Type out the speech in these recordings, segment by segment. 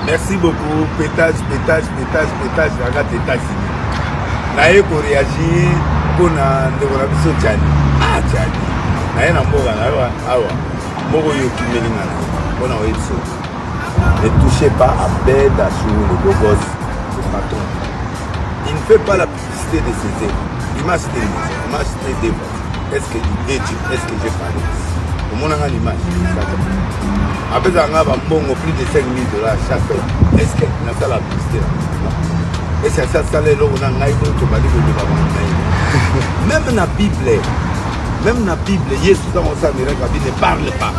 Merci beaucoup. Pétage, regarde États-Unis. Naye ko réagir pour na ndeko na biso Tchani. Ah Tchani. Naye na mboka na awa. Moko yo kimelinga na. Bona oyeso. Ne touchez pas à Abed Assou, le beau gosse, le patron. Il ne fait pas la publicité de ses œuvres. Il m'a acheté une maison, il m'a acheté des voitures. Est-ce que l'idée, est-ce que j'ai parlé? Au monde a l'image. Après ça, on a plus de 5 000 $ chaque fois. Est-ce que n'a pas la publicité là? Et c'est ça, ça, là, on a un aïe, on va dire que même dans la Bible, Jésus dans sa miracle, il ne parle pas.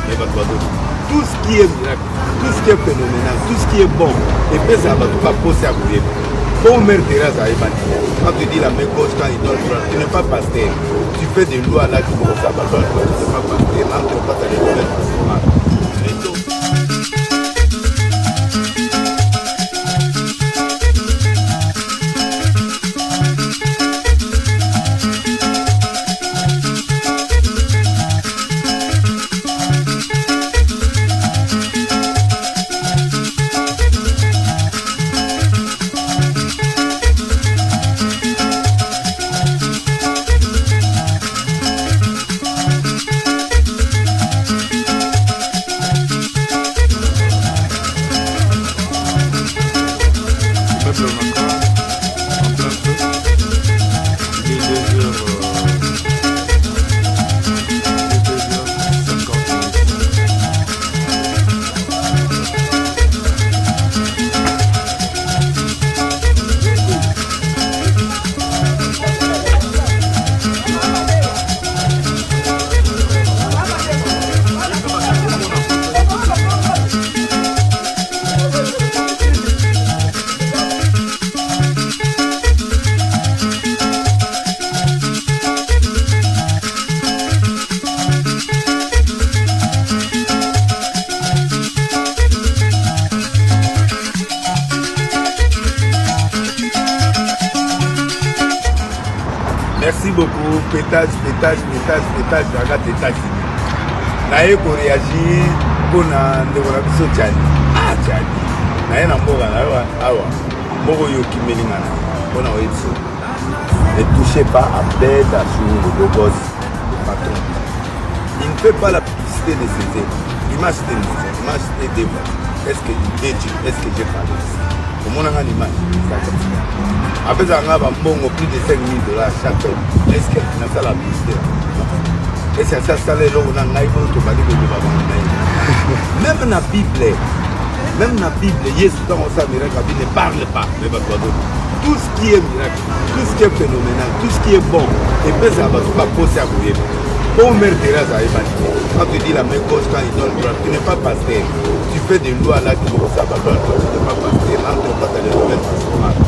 Tout ce qui est miracle, tout ce qui est phénoménal, tout ce qui est bon, et puis ça va pas poser à courir. Bon, Mère Thérèse a émané. Quand tu dis la main gauche, quand il donne droit, tu n'es pas pasteur. Tu fais des lois là, tu commences à battre, tu n'es pas pasteur. Là, tu n'es pas allé dans le pastoral. Merci beaucoup. Pétage, regarde États-Unis. Naye ko réagir pour na ndeko na biso Tchani. Ah Tchani. Naye na mboka na awa. Moko yo kimelinga na. Bona oyeso. Ne touchez pas à Abed Assou, le beau gosse, le patron. Il ne fait pas la publicité de ses œuvres. Il m'a acheté une maison, il m'a acheté des voitures. Est-ce que l'idée, est-ce que j'ai parlé? Au monde a l'image. Après ça, on a plus de 5 000 $ chaque fois. Est-ce que n'a pas la publicité là? Et c'est ça, ça, là, on a un aïe, on va dire que même dans la Bible, Jésus dans sa miracle, il ne parle pas. Tout ce qui est miracle, tout ce qui est phénoménal, tout ce qui est bon, et puis ça va pas poser à courir. Bon, Mère Thérèse a émané. Quand tu dis la main gauche, quand il donne droit, tu n'es pas pasteur. Tu fais des lois là, tu commences à battre, tu n'es pas pasteur. Là, tu n'es pas allé dans le pastoral.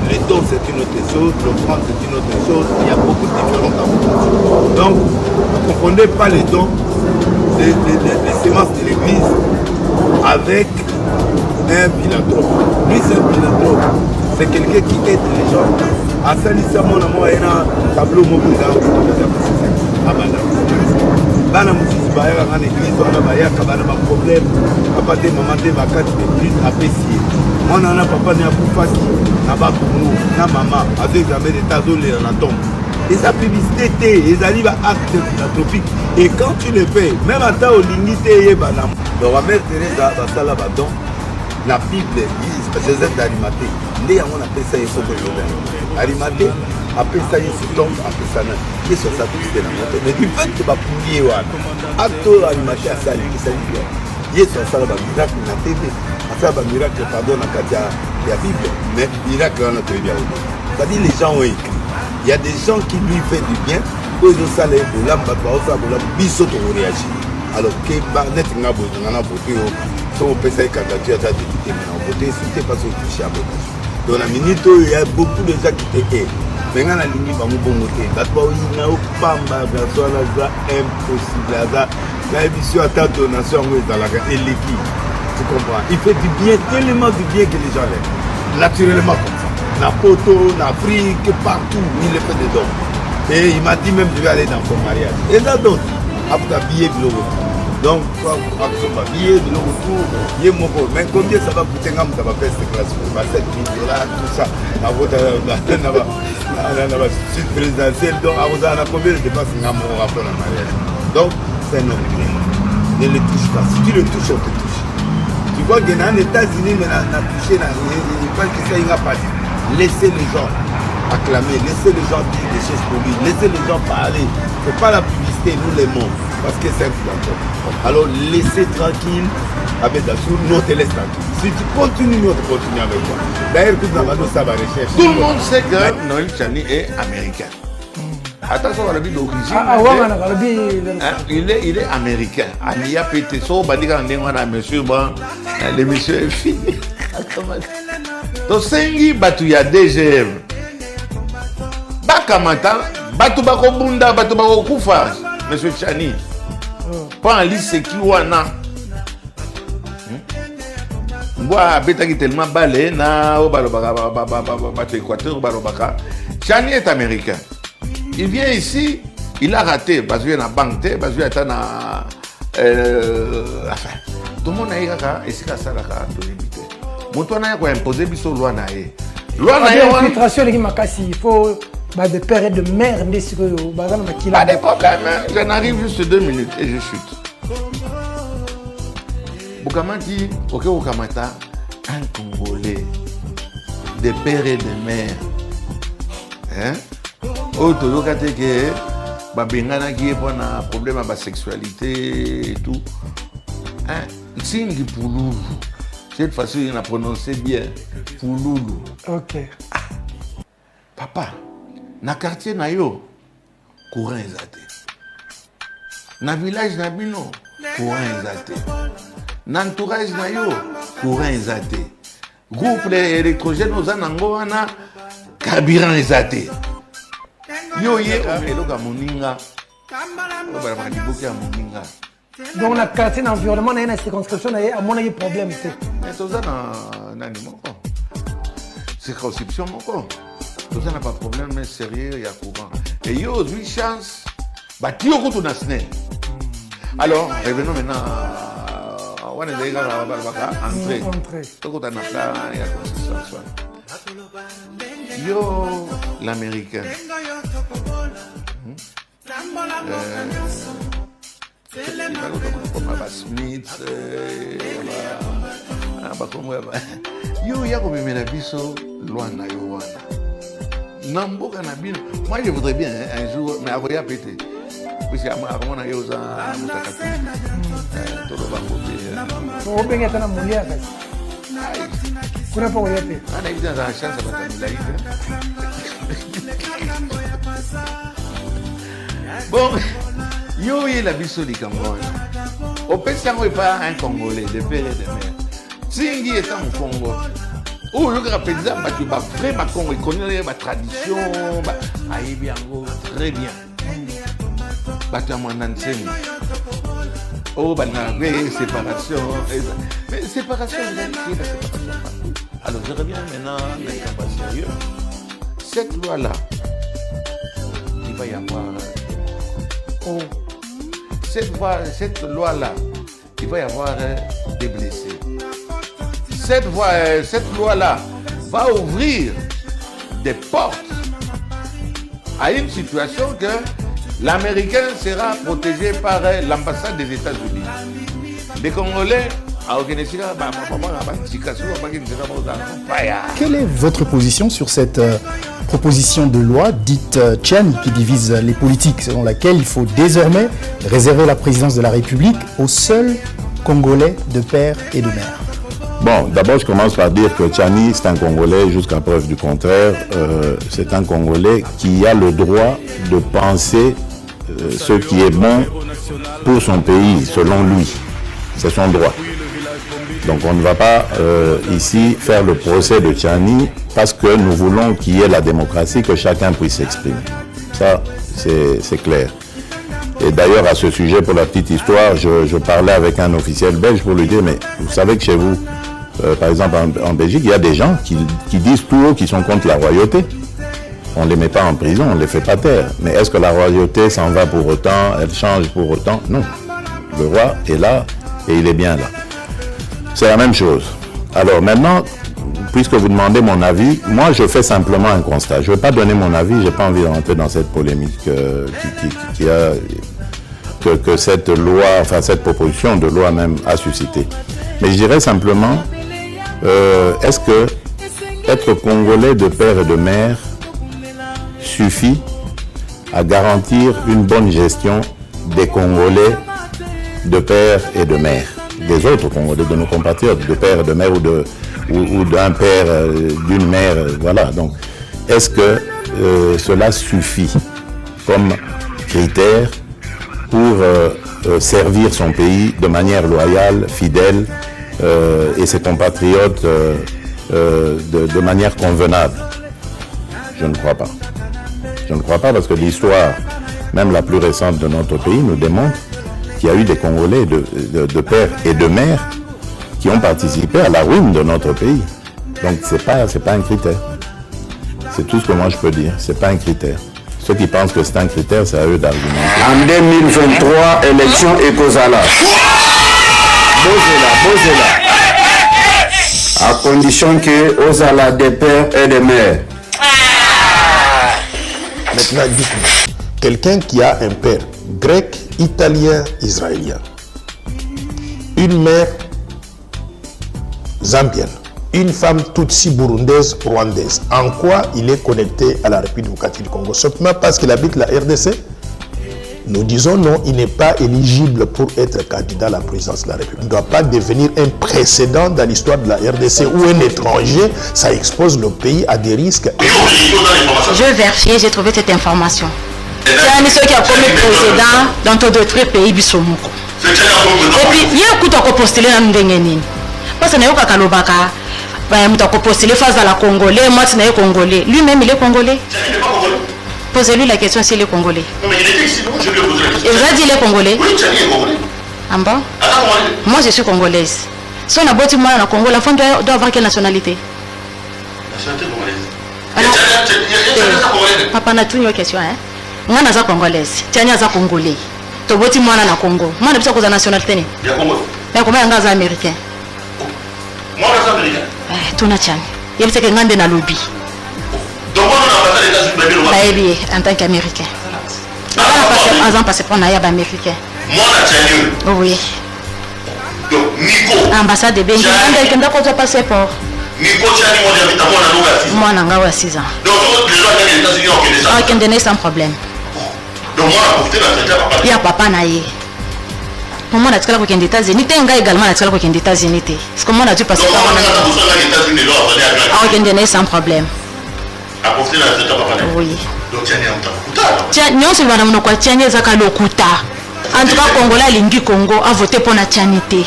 Les dons, c'est une autre chose, l'offrande, c'est une autre chose. Il y a beaucoup de différences dans le monde. Donc, ne confondez pas les dons, les sémences de l'église avec un philanthrope. Lui, c'est un philanthrope. C'est quelqu'un qui aide les gens. À Salissa, mon amour, il y a un tableau mobile là. Bana musisi bayaka ngana église wana bayaka bana ba problème papa te maman te bakati de plus apprécié mwana na papa ne akufaki na bakungu na mama azo examen d'état azolela na tombe eza publicité te ezali ba acte philanthropique et quand tu le fais même ata olingi te eyebana donc ba mère Teresa basala badon la Bible dit Joseph d'Arimathée nde yango napesa ye soko yoda Arimathée apesa ye sitombe apesa na ye sur sa publicité na moto mais du fait que bapungi ye wana acte Arimathée asali esali bien ye sur asala ba miracle na TV asala ba miracle pardon na kati ya Bible mais miracle wana toyebi yango c'est-à-dire les gens ont écrit il y a des gens qui lui font du bien oyo ezosala ye bolamu bato baosala bolamu biso tokoréagir alors ke neti nga boye nga na vote oyo on peut faire candidature à député, mais on vote c'était parce qu'on touche à beaucoup. Dans la minute, il y a beaucoup de gens qui étaient. Mais quand on a l'ingé, on va voter. D'abord, il n'y a pas impossible. La émission à ta donation et l'équipe. Tu comprends? Il fait du bien, tellement du bien que les gens l'aiment. Naturellement comme ça. Dans Poto, en Afrique, partout, il le fait des dons. Et il m'a dit même, je vais aller dans son mariage. Et là, d'autres, après, billet de l'eau. Donc, quoi, billet, de retour, mais combien ça va coûter quand ça va faire cette classe? 7 000 $, tout ça. La suite présidentielle, donc, on a combien de dépenses après la mariage? Donc, c'est un homme. Ne le touche pas. Si tu le touches, on te touche. Tu vois que dans les États-Unis, on a touché, il pense que ça, il n'a pas dit. Laissez les gens acclamer, laissez les gens dire des choses pour lui, laissez les gens parler. Il ne faut pas la publicité, nous les mots, parce que c'est un flanton. Alors laissez tranquille, avec Dassou, nous on te laisse tranquille. Si tu continues, nous on te continue avec toi. D'ailleurs, tout le monde ça va rechercher. Tout le monde sait que Noël Tchani est américain. Attention à la vie d'origine. Il est américain. Il y a pété ça, monsieur, l'émission est finie. Donc, Sengi, il y a DGM. Bakamata, Batu Bakobunda, Batu Bakokufa, monsieur Tchani. Pas en lycée qui wana. Moi, Betaki tellement balé, na, au Équateur, Tchani est américain. Il vient ici, il a raté, parce qu'il y a une banque, parce qu'il y a une. Enfin, tout le monde a dit que c'est ça. Mon toit n'a pas imposé sur loi. L'infiltration, il faut des pères et de mères. Pas de problème, j'en arrive juste 2 minutes et je chute. Boukama dit, ok, Oukamata, un Congolais, des pères et de mères. Hein? Oh, tu as dit que Babengana qui est pour un problème de sexualité et tout. Hein? C'est une pouloulou. Cette façon, il a prononcé bien. Pouloulou. Ok. Ah. Papa, dans le quartier, na yo, courant exaté. Dans le village, na bino, courant exaté. Dans l'entourage, na yo, courant exaté. Groupe électrogène aux anangoana, carburant exaté. Yo ye omeloka moninga. Obala makadiboki ya moninga. Donc on a quartier d'environnement, on a une circonscription, à mon avis problème. Mais tout ça n'a ni mon corps. Circonscription mon corps. Tout ça n'a pas de problème, mais sérieux, il y a courant. Et yo, 8 chances, bah tu as tout nasné. Alors, revenons maintenant on est déjà entré. Tout le monde a il y a consistance. Yo, l'américain. Smith, yo, il y a comme une biso, loin na yo wana. Namboka na bino. Moi, je voudrais bien un jour, mais après, il y a pété. Puisque à mon avis, il y a tout le monde. On peut être un mouillard. On n'a pas oublié. On a eu dans la chance de battre bon, yo y la biso du Cameroun. Au Pessango n'est pas un Congolais, de père et de mère. Singi est en Congo. Où le rappelle ça, tu vas vraiment Congo, il connaît ma tradition, aïe bien, très bien. Tu as mon ancien. Oh, séparation. Mais séparation, vous avez la séparation. Alors, je reviens maintenant dans le cas sérieux. Cette loi-là, il va y avoir. Cette loi-là, il va y avoir des blessés. Cette loi-là va ouvrir des portes à une situation que l'Américain sera protégé par l'ambassade des États-Unis. Les Congolais, quelle est votre position sur cette proposition de loi dite Tchani qui divise les politiques, selon laquelle il faut désormais réserver la présidence de la République aux seuls Congolais de père et de mère? Bon, d'abord, je commence par dire que Tchani, c'est un Congolais, jusqu'à preuve du contraire. C'est un Congolais qui a le droit de penser ce qui est bon pour son pays, selon lui. C'est son droit. Donc on ne va pas ici faire le procès de Tchani parce que nous voulons qu'il y ait la démocratie, que chacun puisse s'exprimer. Ça, c'est clair. Et d'ailleurs, à ce sujet, pour la petite histoire, je parlais avec un officiel belge pour lui dire, mais vous savez que chez vous, par exemple en Belgique, il y a des gens qui disent tout haut qu'ils sont contre la royauté. On ne les met pas en prison, on ne les fait pas taire. Mais est-ce que la royauté s'en va pour autant, elle change pour autant? Non. Le roi est là et il est bien là. C'est la même chose. Alors maintenant, puisque vous demandez mon avis, moi je fais simplement un constat. Je ne vais pas donner mon avis, je n'ai pas envie de rentrer dans cette polémique que cette loi, enfin cette proposition de loi même a suscité. Mais je dirais simplement, est-ce que être Congolais de père et de mère suffit à garantir une bonne gestion des Congolais de père et de mère, des autres Congolais, de nos compatriotes, de père et de mère ou d'un père, d'une mère, voilà. Donc, est-ce que cela suffit comme critère pour servir son pays de manière loyale, fidèle et ses compatriotes de manière convenable? Je ne crois pas. Je ne crois pas parce que l'histoire, même la plus récente de notre pays, nous démontre qu'il y a eu des Congolais de père et de mère qui ont participé à la ruine de notre pays. Donc c'est pas un critère. C'est tout ce que moi je peux dire. C'est pas un critère. Ceux qui pensent que c'est un critère, c'est à eux d'argumenter. En 2023, élection Ekozala. Bozela. À condition que Ozala des pères et des mères. Maintenant, dites-moi, quelqu'un qui a un père grec, italien, israélien, une mère zambienne, une femme tutsi burundaise, rwandaise, en quoi il est connecté à la République démocratique du Congo? Simplement parce qu'il habite la RDC? Nous disons non, il n'est pas éligible pour être candidat à la présidence de la République. Il ne doit pas devenir un précédent dans l'histoire de la RDC où un étranger, ça expose le pays à des risques. Je vais vérifier, j'ai trouvé cette information. C'est un monsieur qui a commis président dans d'autres pays bisomoko. Et puis, il y a un coup de postulé dans le parce que nous avons postulé face à la Congolais, moi je suis Congolais. Lui-même il est Congolais. Posez-lui la question s'il est Congolais. Non mais il était ici, donc je lui ai posé la question. Et vous avez dit il est Congolais? Oui, Tchani est Congolais. Ah bon? Attends, moi je suis Congolaise. Si on a beau dire moi en Congo, la femme doit avoir quelle nationalité? Nationalité congolaise. Alors, Congolaise. papa n'a une question, hein? Moi je suis Congolaise, Tchani est Congolais. Tu veux dire moi na Congo. Moi je suis de nationalité. Il y a Congo. Il y a combien de américains? Moi je suis américain. Tu n'as Tchani. Il y a quelqu'un de lobby. Donc moi on a passé les États-Unis. En tant qu'américain. On a passé pour un américain. Moi on a Tchani. Oui. Donc Nico. Ambassade de Benjamin. On a passé pour. Nico Tchani, moi j'habite à moi on a 6 ans. Donc les gens des États-Unis ont aucun sans problème. Donc moi on a profité de la traité à papa. Il y a papa naïe. Pour moi, on a tiré aux États-Unis. Tu es également à tirer aux États-Unis. Parce que moi, on a dû passer par là. Sans problème. À profiter de la traité à papa. Oui. Donc Tchani a un Tchani, non seulement on a Tchani Zaka Lokuta. En tout cas, Congolais, Lingi Congo a voté pour la Tchanité.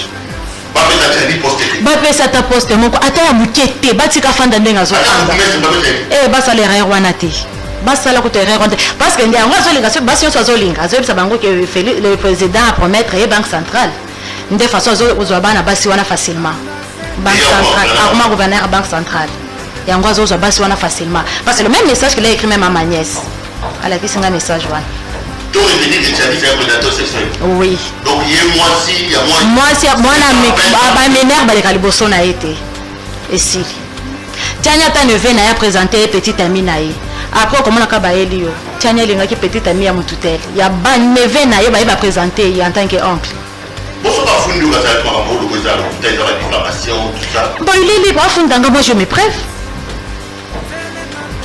Bapé ça t'a posté. Attends, à Moukete, Batika Fanda Nengazo. Eh, Bassa les Rwanate. Bassa la côté Rwanda. Parce que le président a promettre la Banque centrale. De façon à facilement. Banque centrale, arrêtement gouverneur Banque centrale. Et en gros, facilement. Parce que le même message qu'il a écrit même à ma nièce. Elle a écrit un message. Oui. Donc il y a moi a été. Et si Tchania ta neveu n'a présenté petite amie naïe. Après comment on a kabaeli yo. Tchania linga qui petite amie à mon tutelle. Il y a ban neveu naïe va présenter en tant qu'oncle. Bon il est libre afundanga moi je me preuve.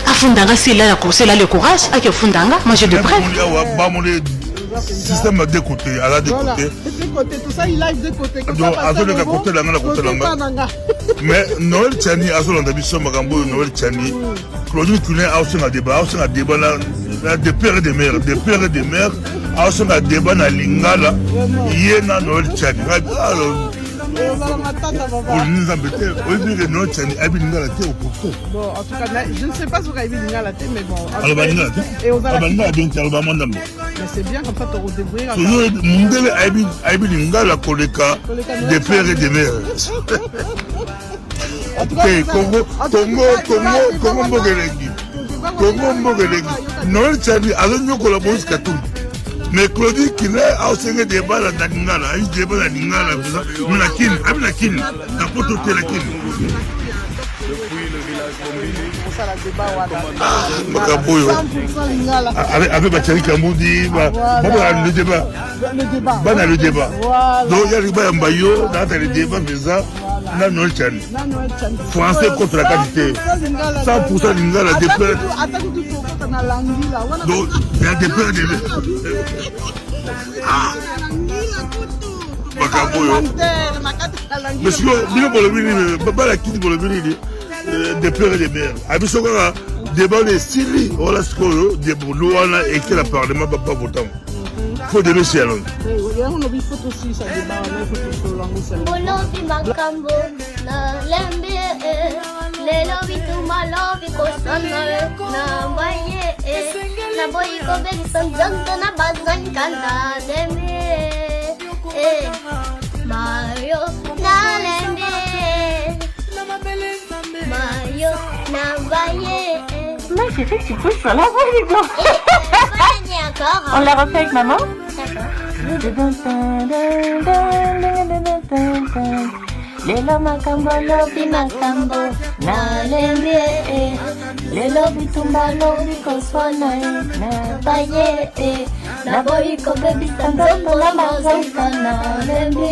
Afundanga c'est là le courage à que fundanga moi je de preuve. Système de côté, à la de côté. Tout ça, il a de côté. Mais Noël Tchani, à ce moment-là, Noël Tchani, Claude Kuné a aussi un débat, des pères et des mères, a aussi un débat dans Lingala, Yéna Noël Tchani. Pour nous embêter, Noël Tchani a bien la tête au poteau. Bon, en tout cas, je ne sais pas ce qu'il a bien la tête, mais bon. Mais c'est bien comme ça, tu auras débrouillé. Mundele Aïbilinga la colléca des pères et des mères. Congo Mogelegi. Noël Tchani, alors nous collaborons jusqu'à tout. Mais Claudie qui a aussi un débat dans Lingala, il y a un débat dans Lingala, mais la kin, la porte de la kin. Avec Bachari Kamoudi, le débat. Le débat. Donc il y a le débat Mbayo, dans le débat, mais ça, là, non, français contre la qualité. 100% Lingala, des pères. Donc, il y a des pères de. Monsieur, des pères et des mères. Avec ce qu'on a débat de Syrie, on a ce qu'on a des lois et que le Parlement ne va pas voter. Il faut des messieurs. Ma chérie, tu peux sur la voix, on la refait avec maman? Lelo makambo lobi makambo na lembe lelo bitumba lobi koswana na baye na boy ko baby tanzo la mazonka na lembe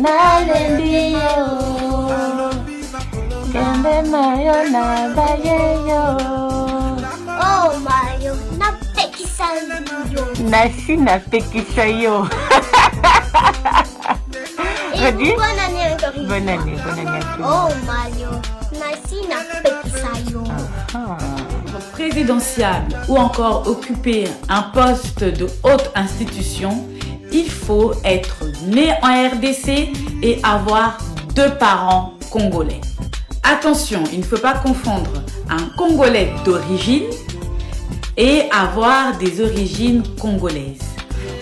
na lembe kende mayo na baye yo oh mayo na pekisa yo nasi na pekisa yo. Bonne année encore. Bonne année à tous. Oh Mario, merci na pekisayo. Présidentiable ou encore occuper un poste de haute institution, il faut être né en RDC et avoir 2 parents congolais. Attention, il ne faut pas confondre un Congolais d'origine et avoir des origines congolaises.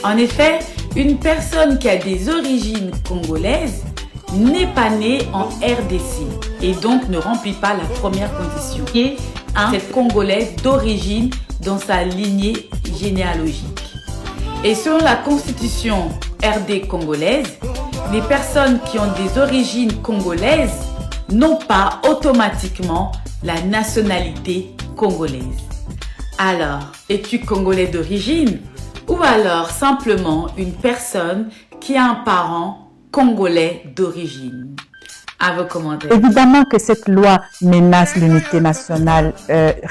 En effet, une personne qui a des origines congolaises n'est pas née en RDC et donc ne remplit pas la première condition, qui est un Congolais d'origine dans sa lignée généalogique. Et selon la constitution RD congolaise, les personnes qui ont des origines congolaises n'ont pas automatiquement la nationalité congolaise. Alors, es-tu Congolais d'origine ? Ou alors simplement une personne qui a un parent congolais d'origine. À vos commentaires. Évidemment que cette loi menace l'unité nationale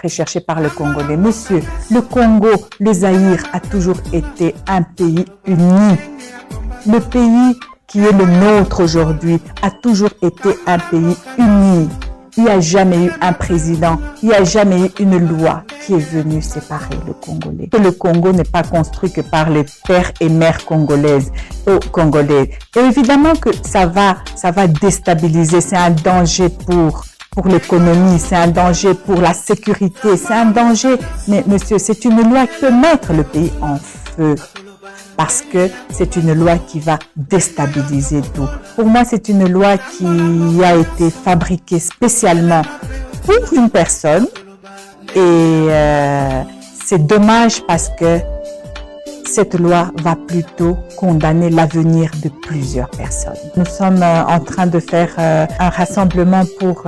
recherchée par le Congolais. Monsieur, le Congo, le Zaïre a toujours été un pays uni. Le pays qui est le nôtre aujourd'hui a toujours été un pays uni. Il n'y a jamais eu un président, il n'y a jamais eu une loi qui est venue séparer le Congolais. Que le Congo n'est pas construit que par les pères et mères congolais. Et évidemment que ça va déstabiliser, c'est un danger pour l'économie, c'est un danger pour la sécurité, c'est un danger. Mais monsieur, c'est une loi qui peut mettre le pays en feu. Parce que c'est une loi qui va déstabiliser tout. Pour moi, c'est une loi qui a été fabriquée spécialement pour une personne. Et c'est dommage parce que cette loi va plutôt condamner l'avenir de plusieurs personnes. Nous sommes en train de faire un rassemblement pour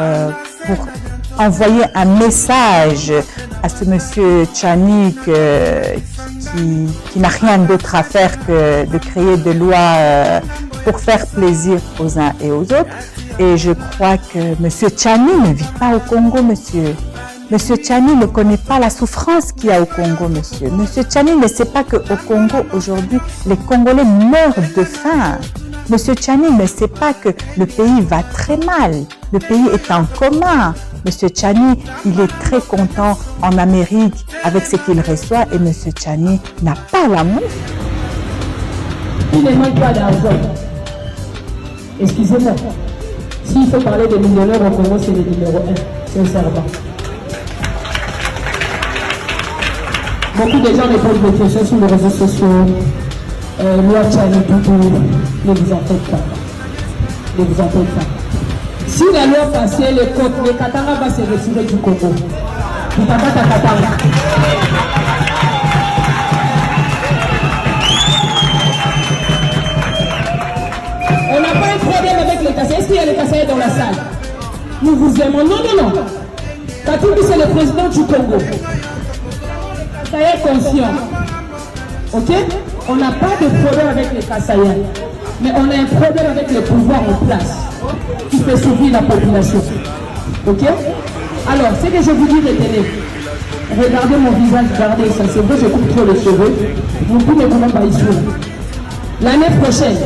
envoyer un message à ce monsieur Tchani qui n'a rien d'autre à faire que de créer des lois pour faire plaisir aux uns et aux autres. Et je crois que monsieur Tchani ne vit pas au Congo, monsieur. Monsieur Tchani ne connaît pas la souffrance qu'il y a au Congo, monsieur. Monsieur Tchani ne sait pas qu'au Congo, aujourd'hui, les Congolais meurent de faim. Monsieur Tchani ne sait pas que le pays va très mal. Le pays est en coma. Monsieur Tchani, il est très content en Amérique avec ce qu'il reçoit et monsieur Tchani n'a pas l'amour. Il ne manque pas d'argent. Excusez-moi. S'il faut parler des millionnaires au Congo, c'est le numéro 1, sincèrement. Beaucoup de gens répondent des questions sur les réseaux sociaux. Loi Tchani, ne vous en faites pas. Ne vous en faites pas. Si la loi passait, les Katanga va se retirer du Congo. On n'a pas un problème avec les Kassaïens. Est-ce qu'il y a les Kassaïens dans la salle? Nous vous aimons. Non, non, non. Katumbi, c'est le président du Congo. Kassaïens conscient. Ok? On n'a pas de problème avec les Kassaïens. Mais on a un problème avec le pouvoir en place qui fait souffrir la population. Ok? Alors, ce que je vous dis, retenez. Regardez mon visage, regardez ça. C'est vrai, je coupe trop les cheveux. Vous pouvez comment pas ici. L'année prochaine,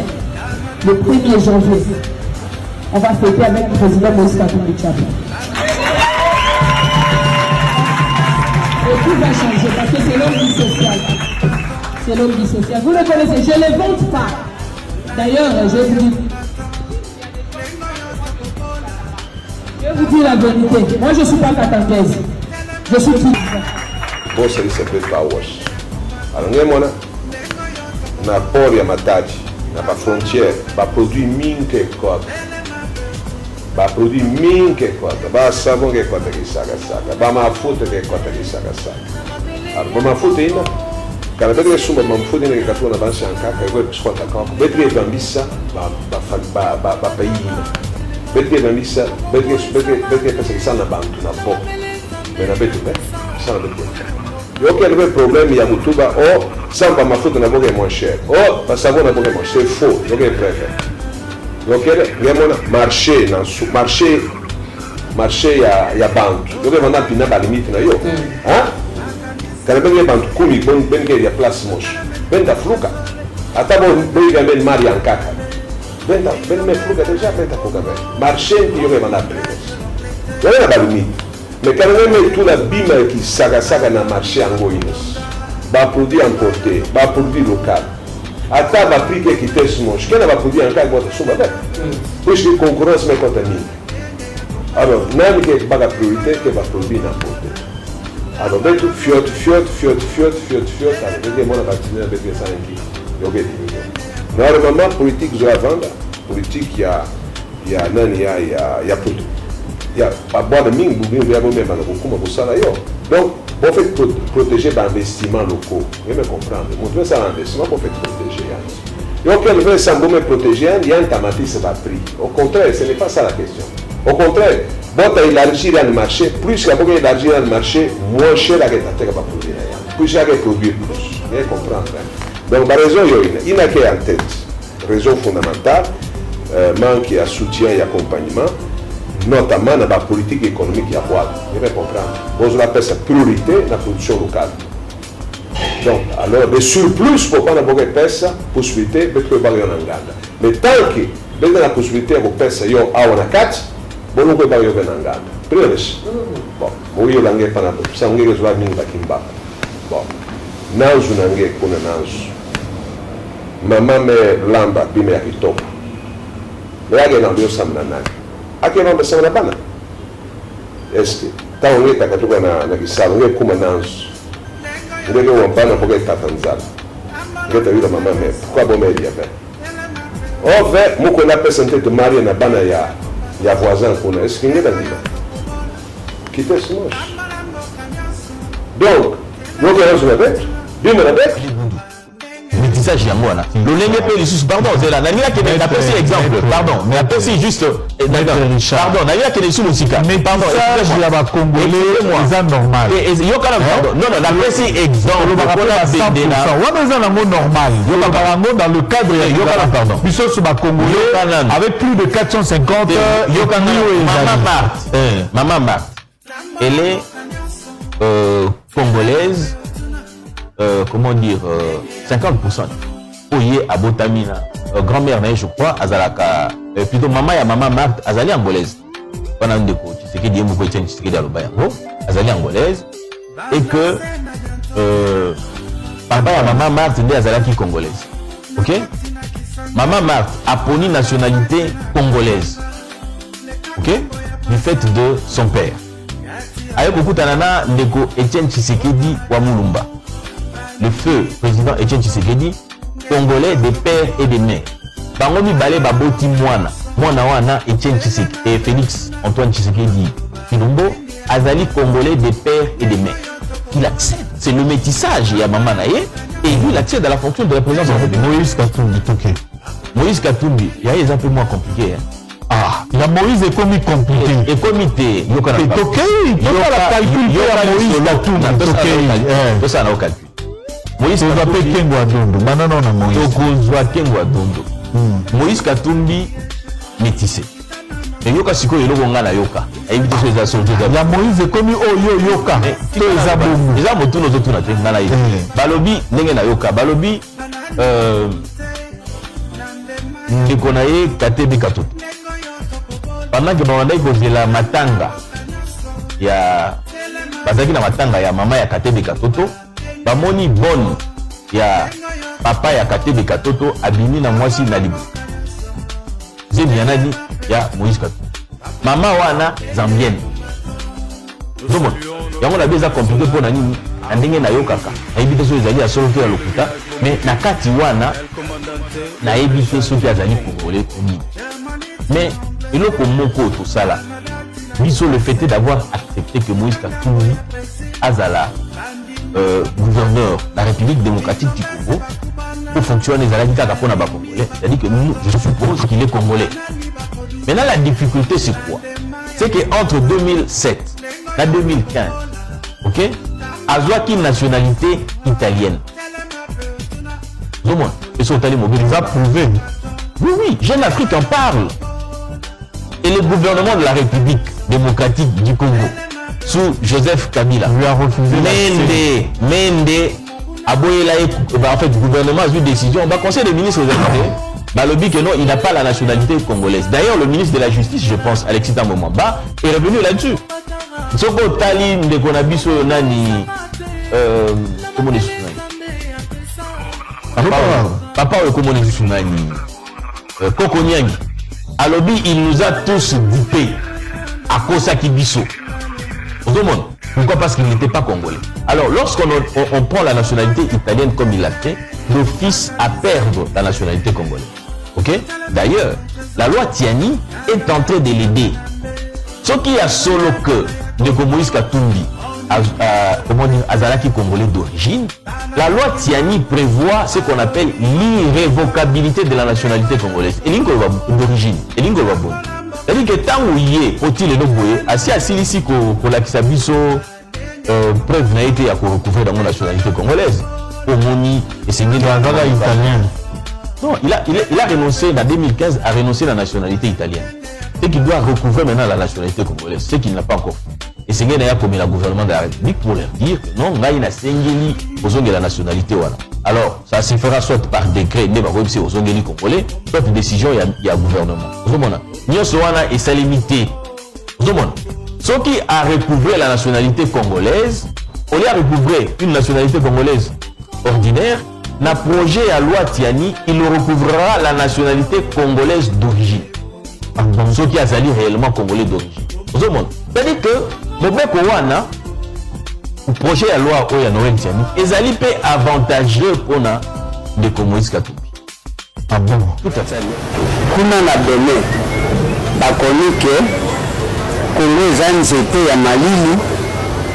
le 1er janvier, on va fêter avec le président Moïse Katumbi Tchapa. Et tout va changer parce que c'est l'homme du social. C'est l'homme du social. Vous le connaissez, je ne le vante pas. D'ailleurs, je vous dis la vérité. Moi, je ne suis pas catangaise. Je suis qui? Bon, ça s'appelle Powerwash. Alors, nous avons un port à Matadi, dans la frontière, un produit minke quoi. Un produit minke quoi. Un savon qui est quoi, qui saga. Un faute qui est quoi, qui saga. Alors, ma faute est là. Quand on a suma mamfudi ne katu na bansi ankaka ego squat akako betri bambisa ba pays betri bambisa betri pesa sana bantu na bo mais na betu sana betu yo que le problème il y a mutuba oh samba mafuta na boga moins cher oh ba savon na boga moins c'est faux yo que préfère yo que vraiment marché na marché ya bantu yo que manda pina ba limite na yo hein. Quand on a bantu kumi ben ya place moche ben da fluka ata bon ben ben mari en kaka ben me fluka déjà ben ta koga ben marché qui yo manda préférence yo na ba limite mais quand on met tout la bima qui saga na marché en goïnos ba produit importé ba produit local ata ba prix qui teste moche quand on va produire en kaka boîte sous ba parce que concurrence me contamine alors même que pas la priorité que va produire importé. Alors, ben tout fiot, alors, ben moi, on va continuer avec les 5 qui. Normalement, politique, je vais vendre. Politique, il y a pas boire de mine, il y a même beaucoup de ça d'ailleurs. Donc, on fait protéger l'investissement local. Vous me comprendre. Montrer ça l'investissement pour faire protéger. Donc, elle veut s'embaumer protéger, il y a un tamatis va prix. Au contraire, ce n'est pas ça la question. Au contraire, bon, tu as élargi le marché, plus qu'il y a élargi le marché, moins cher la guette à produire. Plus il y a produire plus. Vous comprendre. Donc, la raison, il y a en tête. Raison fondamentale, manque de soutien et accompagnement, notamment dans la politique économique et à boire. Vous comprendre. Vous appelez ça priorité dans la production locale. Donc, alors, le surplus pour pas avoir pesa, possibilité de trouver en Anganda. Mais tant que vous avez la possibilité de pesa, yo a una catch, vous ne pouvez pas y aller en Anganda. Priorité. Bon, vous y allez pas na, ça on y reçoit minga kimba. Bon, nanzu nange kuna nanzu. Mama me lamba bime ya kitoko. Yage na ndio samna nani. Ake na mbesa na bana. Est-ce que ta on est takatuka na kisalo nge kuma nanzu. Ndege wampana mboga itatanzala. Ngeta yule mama me. Kwa bombe ya be. Ove muko na pesa ntete Maria na bana ya voisin kuna. Est-ce que ngeta ndiba? Quitter ce moche. Donc, nous avons la bête. Bim la bête. Métissage yango wana. Lolenge pe lisusu pardon, zela na nia ke na pesi exemple. Pardon, mais après c'est juste pardon, na nia ke lisusu musika. Mais pardon, je la ba congolais, c'est normal. Et yo kana pardon. Non non, la pesi exemple pour la bendena. Wa besoin nango normal. Yo ba bango dans le cadre yo kana pardon. Biso so ba congolais avec plus de 450 yo kana Maman Marthe. Elle est congolaise. Comment dire 50% Oye Abotamina grand-mère je crois Azalaka plutôt maman Marthe Azali angolaise pendant de coach c'est que Dieu beaucoup tient c'est que dans le Azali angolaise et que papa et maman Marthe ndi Azalaki congolaise. OK, maman Marthe a poni nationalité congolaise. OK, du fait de son père. Avec beaucoup tanana ndeko Etienne Tshisekedi wa Mulumba. Le feu président Etienne Tshisekedi, congolais des pères et des mères. Bango mibale baboti mwana wana Etienne Tshisekedi et Félix Antoine Tshisekedi Kilombo azali congolais des pères et des mères. Il accepte, c'est le métissage, il y a maman naïe, et lui il accède à la fonction de la présidence de la République. Moïse Katumbi, ok. Moïse Katumbi, il y a un peu moins compliqué. Hein. Ah, la Moïse est comme compliqué. Et comité, il y a la calcul, il y a Moïse Katumbi, tout ça n'a aucun calcul. Moïse Katumbi, Moïse Katumbi, métissé. Et yoka siko yeloko nga na yoka. Éviter ces assaut. La Moïse est comme yoka. Ils ont moto nos autres na tenga na yoka. Balobi ndenge na yoka. Balobi ndikonaye Katebe Katoto. Pendant que bawandai kozela matanga ya bazaki na matanga ya mama ya Katebe Katoto, bamoni bonne ya papa ya Katebe Katoto abimi na mwasi na libu. Zebianadi ya Moïse Katumbi. Mama wana zambienne. Zomo. Yango la beza compliqué pour nani ndenge na yokaka. Na ebite so ezali ya solo ke ya lokuta, mais na kati wana na ebite so ke azali congolais koni. Mais eloko moko tout ça là. Biso le fait d'avoir accepté que Moïse Katumbi azala gouverneur de la République démocratique du Congo pour fonctionner les alliés pour na ba congolais. C'est-à-dire que nous, je suppose qu'il est congolais. Maintenant, la difficulté, c'est quoi? C'est qu'entre 2007 et 2015, ok, Azouaki une nationalité italienne. Ils sont allés mobiles. Ils ont prouvé. Oui, oui, Jeune Afrique en parle. Et le gouvernement de la République démocratique du Congo, sous Joseph Kabila, lui a refusé Mende, en fait, le gouvernement a eu une décision. Le conseil des ministres aux États-Unis, Balobi que non, il n'a pas la nationalité congolaise. D'ailleurs, le ministre de la Justice, je pense, Alexis Tambomamba, est revenu là-dessus. Soko Tali Ndekonabiso Nani, comment on dit Papa comment on dit Nani, Koko Nyangi. Alobi, il nous a tous dupés à Kosaki Biso. Pourquoi? Parce qu'il n'était pas congolais. Alors, lorsqu'on prend la nationalité italienne comme il l'a fait, l'office à perdre la nationalité congolaise. Ok? D'ailleurs, la loi Tiani est en train de l'aider. Ce qui a solo que de Moïse Katumbi, comment dire, Azalaki congolais d'origine, la loi Tiani prévoit ce qu'on appelle l'irrévocabilité de la nationalité congolaise. Et d'origine. Et c'est-à-dire que tant où il est, au-il et l'oboué, assis ici pour la Kisabiso, preuve n'a été à recouvrir dans la nationalité congolaise. Omoni et c'est italien. Non, il a renoncé en 2015 à renoncer à la nationalité italienne. C'est qu'il doit recouvrir maintenant la nationalité congolaise, ce qu'il n'a pas encore fait. Et c'est qu'il a commis le gouvernement de la République pour leur dire que non, il y a Sengeli aux de la nationalité. Voilà. Alors, ça se fera soit par décret, mais aux Ongeli congolais, soit par décision, il y a gouvernement. Nous sommes et sa limité. Ce qui a recouvré la nationalité congolaise, on lui a recouvré une nationalité congolaise ordinaire, na projet à loi Tiani, il recouvrera la nationalité congolaise d'origine. Ce qui a sali réellement congolais d'origine. C'est-à-dire que le Bekowana, le projet à loi Oya Noël Tiani, est allé peu avantageux pour na de Moïse Katumbi. Ah bon? Tout à fait. Kuna na Bénin, bakoni que Congo eza nzete ya malili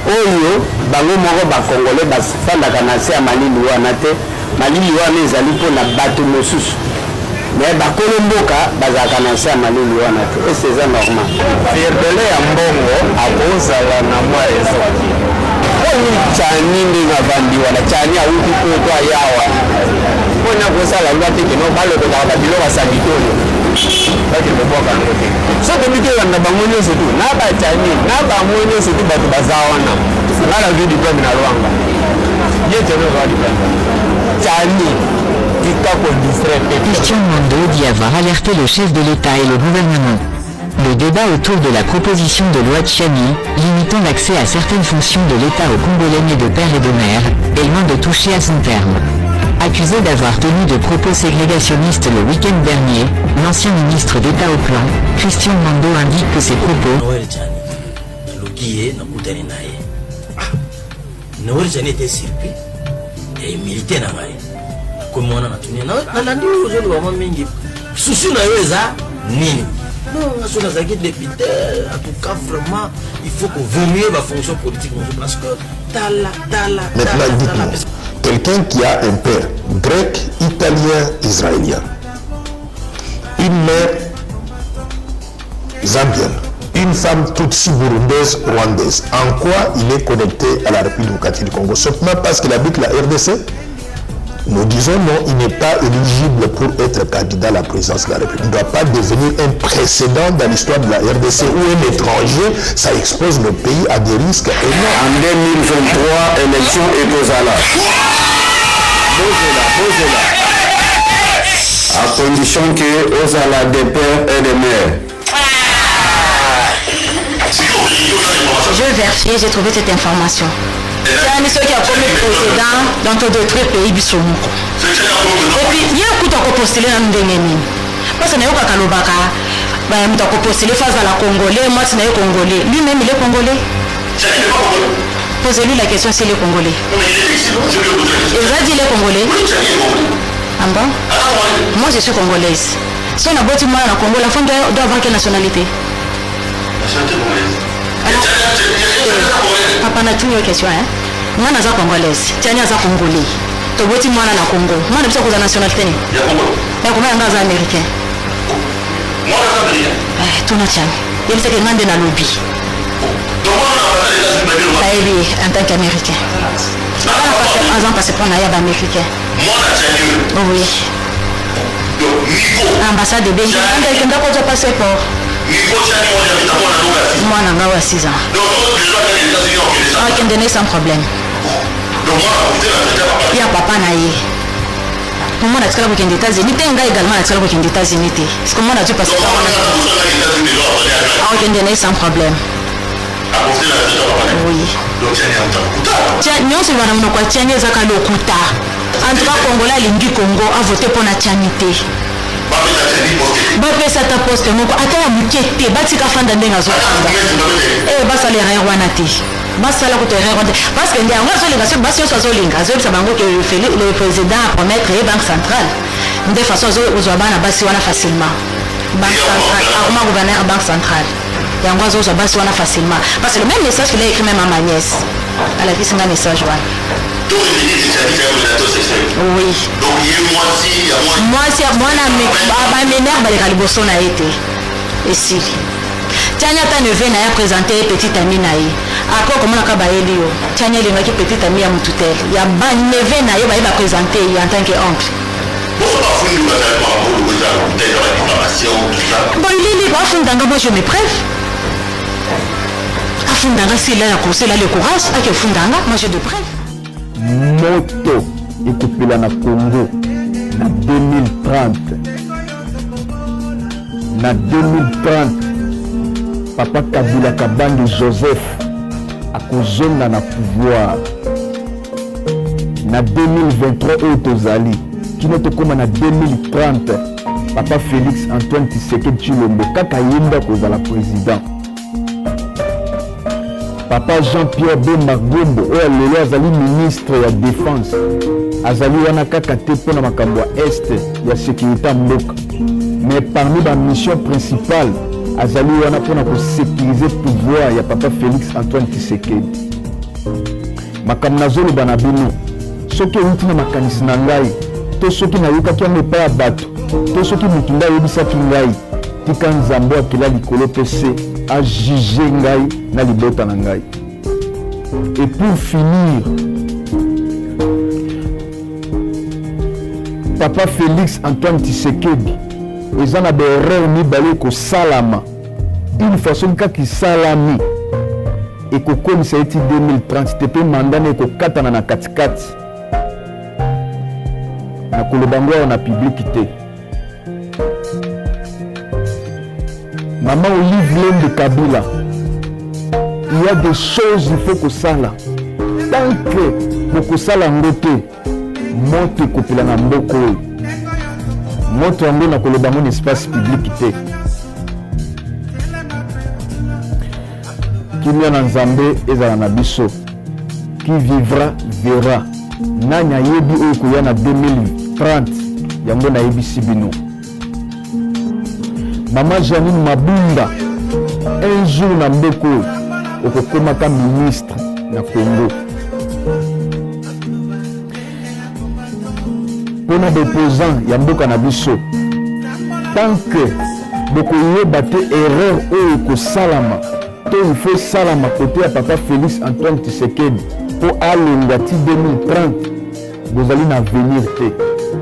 oyo bango moko bakongole bafandaka na se ya malili wana te. Malili wana ezali mpona bato mosusu mais bakolo mboka bazalaka na se ya malili wana te. Ese eza normal fierdele ya mbongo akozala na mwa ezoki oyo Tiani ndenge avandi wana. Tiani awuti po to ayawa mpona kosala lwa te keno balobekaka babiloko ya sabitoyo bakebobwaka yango te. Soki bitelanda bango nyonso tu na Batiani na bango nyonso tu bato baza wana nga la vie du peuple na Lwanga ye Tiani ozala diplôme Tiani Christian Mando dit avoir alerté le chef de l'État et le gouvernement. Le débat autour de la proposition de loi Tiani, limitant l'accès à certaines fonctions de l'État aux Congolais nés de père et de mère, est loin de toucher à son terme. Accusé d'avoir tenu de propos ségrégationnistes le week-end dernier, l'ancien ministre d'État au plan, Christian Mando indique que ses propos Noël Tiani était surpris et militaire na ngai. Comme on a tenu na ndio ozolo wa mingi susu na weza nini Non, on a député, en tout cas, vraiment, il faut qu'on vérifie la fonction politique parce que Maintenant, dites-moi, quelqu'un qui a un père grec, italien, israélien, une mère zambienne, une femme tutsi burundaise, rwandaise, en quoi il est connecté à la République démocratique du Congo? Simplement parce qu'il habite la RDC? Nous disons non, il n'est pas éligible pour être candidat à la présidence de la République. Il ne doit pas devenir un précédent dans l'histoire de la RDC où un étranger, ça expose le pays à des risques énormes. En 2023, élection Ekozala. À condition que Ozala des pères et des mères. Je vérifie, j'ai trouvé cette information. C'est ceux qui a commis président dans d'autres pays bisomoko. Et puis, il y a un coup de postulé dans le Ndengeni. Parce que nous avons Kalobaka, nous avons postulé face à la Congolais, moi je suis Congolais. Lui-même, il est Congolais. Posez-lui la question s'il est Congolais. Il va dire il est Congolais. Ah bon? Moi je suis Congolaise. Si on a beau dire moi en Congo, la femme doit avoir quelle nationalité? Papa n'a toujours une question, hein? Moi, je suis congolaise. Tu es congolais. Tu es moi na Congo. Moi, je suis de nationalité. Il y a combien d'Américains? Moi, je suis américain. Tout le monde. Il y a des gens qui ont lobby. En tant qu'Américain. Avant, parce qu'on a un Américain. Oui. Ambassade de Belgique. On a un passeport. Moi, on a 6 ans. On a sans problème. Il y a papa naïe. Moi, on a travaillé aux États-Unis. Il y a également travaillé aux États-Unis. Parce que moi, on a dû passer par on a sans problème. Oui. Nous, c'est vraiment quoi? Tiens, les Zaka Lokuta. En tout cas, Congolais, l'Indu Congo a voté pour la tianité. Bapesa ta poste moko ata mukete batika fanda ndenga zo fanda basa le rwanda basa la kote rwanda parce que ndango zo linga so basi so zo linga zo sabango que le président a promettre la banque centrale de façon zo uzwa bana basi wana facilement banque centrale arma gouverneur banque centrale yango zo zo basi wana facilement parce que le même message qu'il a écrit même à ma nièce elle a dit c'est un message voilà. Oui. Donc il y a moi m'énerve les liboso na été. Et si. Tiania ta neveu n'a présenté petite amie naïe. Après comment on a kabaeli yo. Tiania les maki petite amie à mon tutelle. Il y a ba neveu naïe va présenter en tant qu'oncle. Bon il est libre afundanga moi je me preuve. Afundanga c'est là la conseil là le courage à que fundanga moi j'ai de preuves. Moto ekopela na Congo na 2030 papa Kabila Kabandi Joseph akozonga na pouvoir na 2023 oyo tozali kino tokoma na 2030 papa Félix Antoine Tshisekedi Tshilombo kaka yenda kozala président. Papa Jean-Pierre Bemba Gombo oyo lelo azali ministre ya défense azali wana kaka te mpona makambo ya este ya sécurité ya mboka mais parmi ba mission principale azali wana mpona kosécuriser pouvoir ya papa Félix Antoine Tshisekedi. Makambo nazoloba na bino soki euti na makanisi na ngai to soki nayokaki yango epai ya bato to soki motu ngai ayebisaki ngai tika nzambe akela likolo mpe se ajuge ngai na libota na ngai. Et pour finir, papa Félix Antoine Tshisekedi eza na berreur mibale kosalama une façon kaki salami ekokomisa eti 2030 te mpe mandana ekokatana na katikati na koloba ngo awa na publiki te. Maman Olive Lembe Kabila, il y a des choses il faut que ça là. Tant que beaucoup ça là ngote, moto kopila na mboko. Moto ango na koloba mon espace public te. Kimia na Nzambe ezala na biso. Qui vivra verra. Nanya yebi oyo koya na 2030 yango na yebisi bino. Maman Janine Mabunda, un jour na mboko okokomaka ministre na Congo. Pona d'opposant ya mboka na biso, tant que bokoyeba te erreur oyo kosalama to il faut salama côté ya papa Félix Antoine Tshisekedi po alonga ti 2030 bozali na avenir te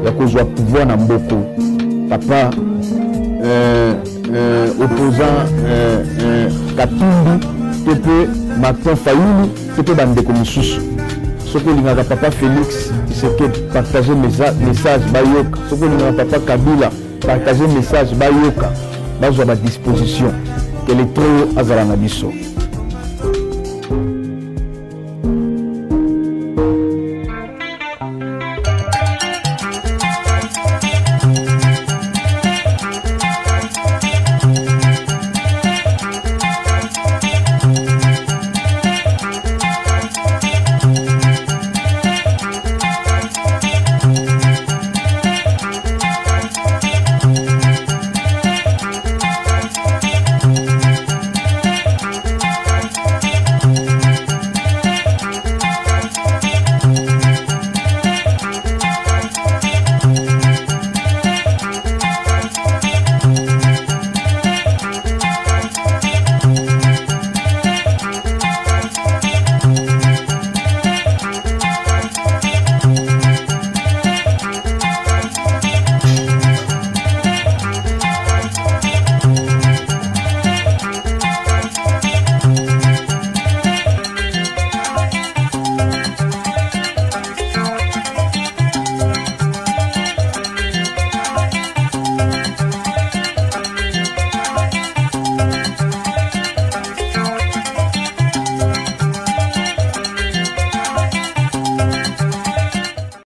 ya kozwa pouvoir na mboko. Papa opposant Katumbi te pe Martin Fayulu te pe bandeko misusu soki olingaka papa Félix Tshisekedi partager message bayoka, soki olingaka papa Kabila partager message bayoka, bazwa ba disposition que les trop azala na biso.